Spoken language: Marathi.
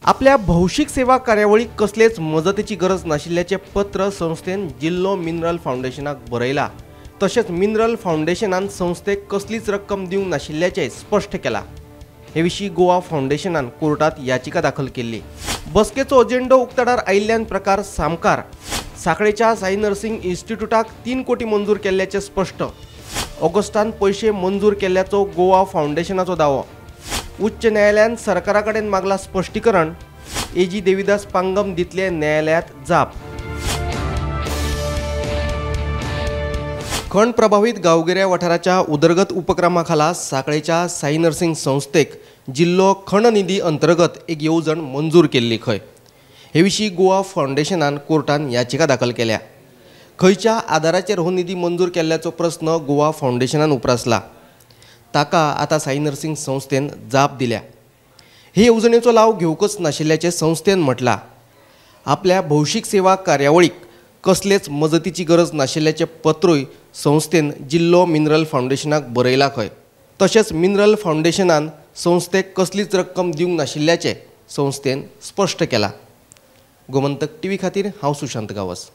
आपल्या भौशिक सेवा कार्यावळीक कसलेच मदतीची गरज नाशिल्ल्याचे पत्र संस्थेन जिल्लो मिनरल फाउंडेशनाक बरयला। तशेंच मिनरल फाउंडेशनान संस्थेक कसलीच रक्कम दिवंक नाशिल्ल्याचे स्पष्ट केला। हे विशीं गोवा फाउंडेशनान कोर्टात याचिका दाखल केल्ली। बसकेचो अजेंडो उक्ताडार आयिल्ल्यान प्रकार सामकार सांखळेच्या साई नर्सिंग इन्स्टिट्यूटाक 3 कोटी मंजूर केल्ल्याचे स्पष्ट। ऑगस्टान पैसे मंजूर केल्ल्याचो गोवा फाउंडेशनाचो दावो। उच्च न्यायालयान सरकारा कडेन मागला स्पष्टीकरण। एजी देविदास पांगम दितले न्यायालयात जाप। खण प्रभावित गांवगिऱ्या वाठाराच्या उदरगत उपक्रमा खाला सांखळेच्या साई नर्सिंग संस्थेक जिल्लो खण निधी अंतर्गत एक येवजण मंजूर केल्ली खंय। हे विशीं गोवा फाउंडेशनान कोर्टान याचिका दाखल केल्या। खंयच्या आदाराचेर हो निधी मंजूर केल्ल्याचो प्रस्न गोवा फाउंडेशनान उप्रासला। ताका आतां साई नर्सिंग संस्थेन जाप दिल्या। हे येवजणेचो लाव घेवकच नाशिल्ल्याचे संस्थेन म्हटलां। आपल्या भौशीक सेवा कार्यावळीक कसलेच मजतीची गरज नाशिल्ल्याचे पत्रूय संस्थेन जिल्लो मिनरल फाउंडेशनाक बरयला खंय। तशेंच मिनरल फाउंडेशनान संस्थेक कसलीच रक्कम दिवंक नाशिल्ल्याचे संस्थेन स्पश्ट केला। गोमंतक टीव्ही खातीर हांव सुशांत गावस।